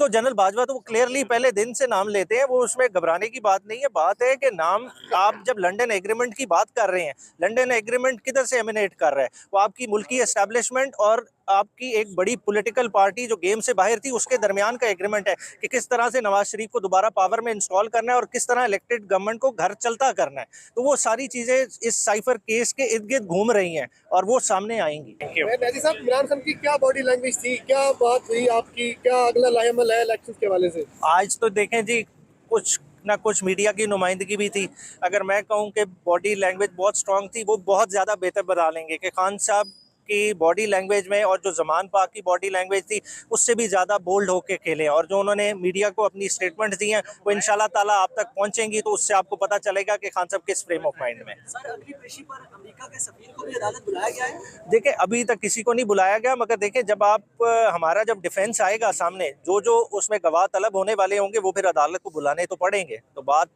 तो जनरल बाजवा तो वो क्लियरली पहले दिन से नाम लेते हैं, वो उसमें घबराने की बात नहीं है। बात है कि नाम, आप जब लंदन एग्रीमेंट की बात कर रहे हैं, लंदन एग्रीमेंट किधर से एमिनेट कर रहा है? वो आपकी मुल्की एस्टैब्लिशमेंट और आपकी एक बड़ी पॉलिटिकल पार्टी जो गेम से बाहर थी उसके दरमियान का एग्रीमेंट है कि किस तरह से नवाज शरीफ को दोबारा पावर में इंस्टॉल करना है और किस तरह इलेक्टेड गवर्नमेंट को घर चलता करना है। तो वो सारी चीजें इस साइफर केस के इर्द गिर्द घूम रही हैं और वो सामने आएंगी। मेहदी साहब, इमरान खान की क्या बॉडी लैंग्वेज थी, क्या बात हुई आपकी, क्या अगला लाहेमल है इलेक्शन के हवाले से? आज तो देखें जी, कुछ ना कुछ मीडिया की नुमाइंदगी भी थी। अगर मैं कहूं कि बॉडी लैंग्वेज बहुत स्ट्रांग थी, वो बहुत ज़्यादा बेहतर बता लेंगे कि खान साहब की बॉडी लैंग्वेज में और जो जमान पाक की बॉडी लैंग्वेज थी उससे भी ज़्यादा बोल्ड होके खेले, और जो उन्होंने मीडिया को अपनी स्टेटमेंट दी हैं वो इंशाल्लाह ताला आप तक पहुंचेंगी, तो उससे आपको पता चलेगा कि खान साहब किस फ्रेम ऑफ माइंड में। सर, अगली पेशी पर अमेरिका के सफीर को भी अदालत बुलाया गया है? देखिए, अभी तक किसी को नहीं बुलाया गया, मगर देखिए जब आप हमारा जब डिफेंस आएगा सामने, जो जो उसमें गवाह तलब होने वाले होंगे वो फिर अदालत को बुलाने तो पड़ेंगे, तो बात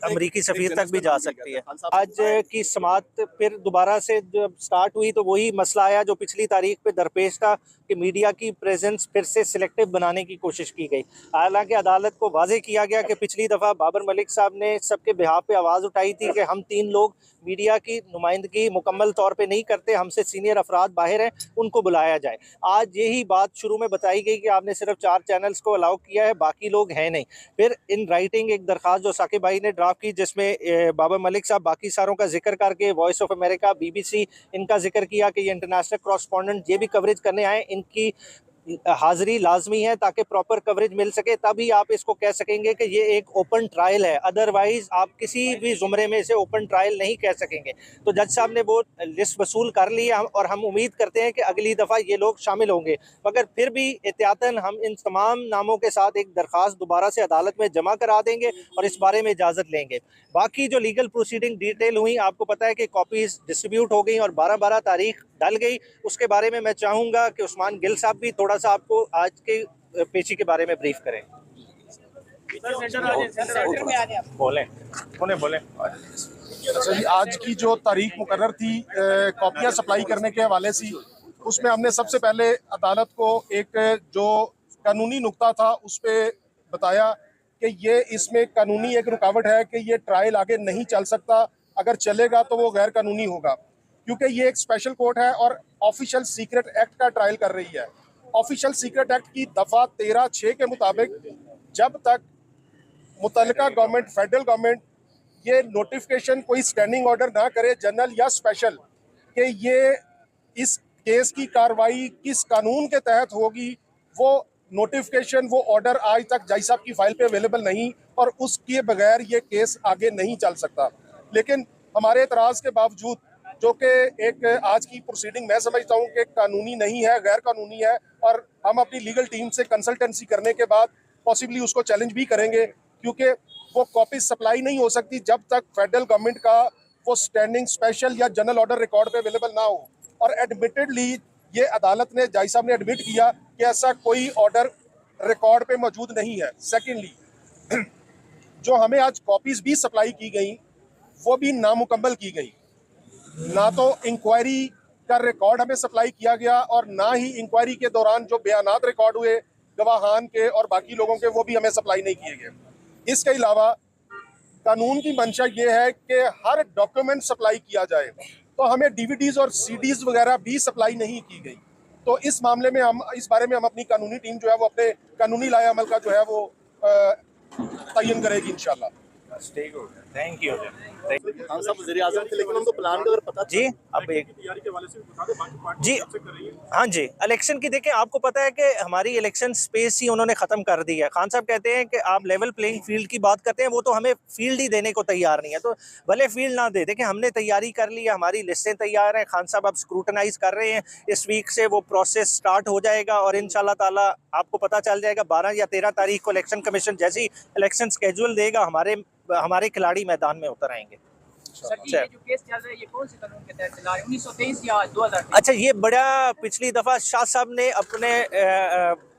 अमरीकी सफीर तक भी जा सकती है। आज की समाअत फिर दोबारा से जब स्टार्ट हुई तो वही मसला आया जो पिछली तारीख पे दरपेश था कि मीडिया की प्रेजेंस फिर से सिलेक्टिव बनाने की कोशिश की गई। हालांकि अदालत को वाजे किया गया कि पिछली दफ़ा बाबर मलिक साहब ने सबके बिहाफ पे आवाज़ उठाई थी कि हम 3 लोग मीडिया की नुमाइंदगी मुकम्मल तौर पे नहीं करते, हमसे सीनियर अफराद बाहर हैं, उनको बुलाया जाए। आज यही बात शुरू में बताई गई कि आपने सिर्फ 4 चैनल्स को अलाउ किया है, बाकी लोग हैं नहीं। फिर इन राइटिंग एक दरख्वास्त जो साकिब भाई ने ड्राफ्ट की, जिसमें बाबर मलिक साहब बाकी सारों का जिक्र करके वॉइस ऑफ अमेरिका, BBC इनका जिक्र किया कि ये इंटरनेशनल कॉरेस्पॉन्डेंट ये भी कवरेज करने आए, इनकी हाजिरी लाजमी है ताकि प्रॉपर कवरेज मिल सके, तभी आप इसको कह सकेंगे कि ये एक ओपन ट्रायल है। अदरवाइज आप किसी भी जुमरे में से ओपन ट्रायल नहीं कह सकेंगे। तो जज साहब ने वो लिस्ट वसूल कर ली है और हम उम्मीद करते हैं कि अगली दफ़ा ये लोग शामिल होंगे, मगर फिर भी एहतियातन हम इन तमाम नामों के साथ एक दरख्वास्त दोबारा से अदालत में जमा करा देंगे और इस बारे में इजाज़त लेंगे। बाकी जो लीगल प्रोसीडिंग डिटेल हुई, आपको पता है कि कॉपीज़ डिस्ट्रीब्यूट हो गई और 12-12 तारीख डल गई। उसके बारे में मैं चाहूँगा कि उस्मान गिल साहब भी थोड़ा सा आपको आज के पेशी के बारे में ब्रीफ करें। बोलें, बोलें। अच्छा जी, आज की जो तारीख मुकर्रर थी कॉपियाँ सप्लाई करने के हवाले से, उसमें हमने सबसे पहले अदालत को एक जो कानूनी नुक्ता था उस पर बताया कि ये इसमें कानूनी एक रुकावट है कि ये ट्रायल आगे नहीं चल सकता, अगर चलेगा तो वो गैर कानूनी होगा, क्योंकि ये एक स्पेशल कोर्ट है और ऑफिशियल सीक्रेट एक्ट का ट्रायल कर रही है। ऑफिशियल सीक्रेट एक्ट की दफ़ा 13(6) के मुताबिक जब तक मुतल्लिका गवर्नमेंट, फेडरल गवर्नमेंट ये नोटिफिकेशन कोई स्टैंडिंग ऑर्डर ना करे, जनरल या स्पेशल, कि ये इस केस की कार्रवाई किस कानून के तहत होगी, वो नोटिफिकेशन, वो ऑर्डर आज तक जज साहब की फाइल पे अवेलेबल नहीं, और उसके बगैर ये केस आगे नहीं चल सकता। लेकिन हमारे एतराज़ के बावजूद, जो कि एक आज की प्रोसीडिंग मैं समझता हूँ कि कानूनी नहीं है, गैर कानूनी है, और हम अपनी लीगल टीम से कंसल्टेंसी करने के बाद पॉसिबली उसको चैलेंज भी करेंगे, क्योंकि वो कॉपी सप्लाई नहीं हो सकती जब तक फेडरल गवर्नमेंट का वो स्टैंडिंग स्पेशल या जनरल ऑर्डर रिकॉर्ड पे अवेलेबल ना हो। और एडमिटेडली ये अदालत ने, जज साहब ने एडमिट किया कि ऐसा कोई ऑर्डर रिकॉर्ड पे मौजूद नहीं है। सेकेंडली, जो हमें आज कॉपीज़ भी सप्लाई की गई वो भी नामुकम्मल की गई, ना तो इंक्वायरी का रिकॉर्ड हमें सप्लाई किया गया और ना ही इंक्वायरी के दौरान जो बयानात रिकॉर्ड हुए गवाहान के और बाकी लोगों के, वो भी हमें सप्लाई नहीं किए गए। इसके अलावा कानून की मंशा ये है कि हर डॉक्यूमेंट सप्लाई किया जाए, तो हमें DVDs और CDs वगैरह भी सप्लाई नहीं की गई। तो इस मामले में हम, इस बारे में हम अपनी कानूनी टीम जो है वो अपने कानूनी लाए अमल का जो है वो तयन करेगी इंशाल्लाह। Thank you. खान साहब वज़ीर आज़म थे, लेकिन उनको प्लान का अगर पता जी, अब एक जी, हाँ जी, इलेक्शन की देखें, आपको पता है कि हमारी इलेक्शन स्पेस ही उन्होंने ख़त्म कर दी है। खान साहब कहते हैं कि आप लेवल प्लेइंग फील्ड की बात करते हैं, वो तो हमें फील्ड ही देने को तैयार नहीं है, तो भले फील्ड ना दे। देखें, हमने तैयारी कर ली है, हमारी लिस्टें तैयार हैं, खान साहब अब स्क्रूटनाइज कर रहे हैं, इस वीक से वो प्रोसेस स्टार्ट हो जाएगा और इंशाल्लाह ताला आपको पता चल जाएगा 12 या 13 तारीख को इलेक्शन कमीशन जैसी इलेक्शन स्केड्यूल देगा, हमारे खिलाड़ी मैदान में उतर आएंगे। सर जी, ये जो केस चल रहा है, ये कौन से कानून के तहत चला है, 1923 या 2000? अच्छा, ये बड़ा पिछली दफ़ा शाह साहब ने अपने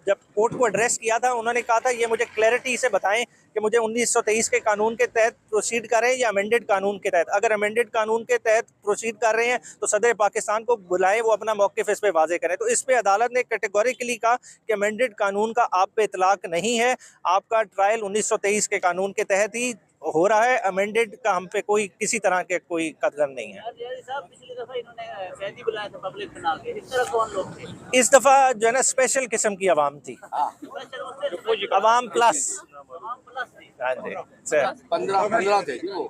जब कोर्ट को एड्रेस किया था, उन्होंने कहा था ये मुझे क्लैरिटी से बताएं कि मुझे 1923 के कानून के तहत प्रोसीड कर रहे हैं या अमेंडेड कानून के तहत। अगर अमेंडेड कानून के तहत प्रोसीड कर रहे हैं तो सदर पाकिस्तान को बुलाएं, वो अपना मौक़िफ़ इस पे वाज़े करें। तो इस पे अदालत ने कैटेगोरिकली कहा कि अमेंडेड कानून का आप पे इतलाक़ नहीं है, आपका ट्रायल 1923 के कानून के तहत ही हो रहा है, अमेंडेड का हम पे कोई किसी तरह के कोई कदम नहीं है। पिछली दफा इन्होंने कैदी बुलाया था पब्लिक बना के, इस तरह कौन लोग थे? इस दफ़ा जो है ना स्पेशल किस्म की आवाम थी, आवाम प्लस। हाँ जी सर, 15 थे जी वो।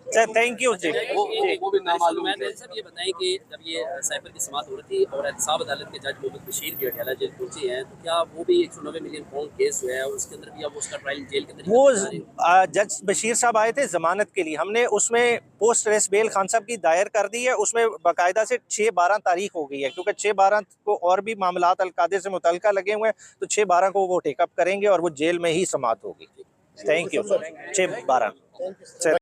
सर थैंक यू जी। वो भी नामालूम मैं थे। साहब ये बताएं कि जब ये साइबर की समाअत हो रही थी और एहतसाब अदालत के जज मोहम्मद बशीर भी अटियाला जेल पहुंचे हैं, तो क्या वो भी 190 मिलियन पाउंड केस हुआ है और उसके अंदर भी अब उसका ट्रायल जेल के अंदर वो जज बशीर साहब आए थे ज़मानत के लिए, हमने उसमें पोस्ट अरेस्ट बेल खान साहब की दायर कर दी है, उसमें बाकायदा से 6/12 तारीख हो गई है, क्योंकि 6/12 को और भी मामलात अलकादे से मुतल्लिका लगे हुए हैं, तो 6/12 को वो टेकअप करेंगे और वो जेल में ही समाअत होगी। Thank you 6/12।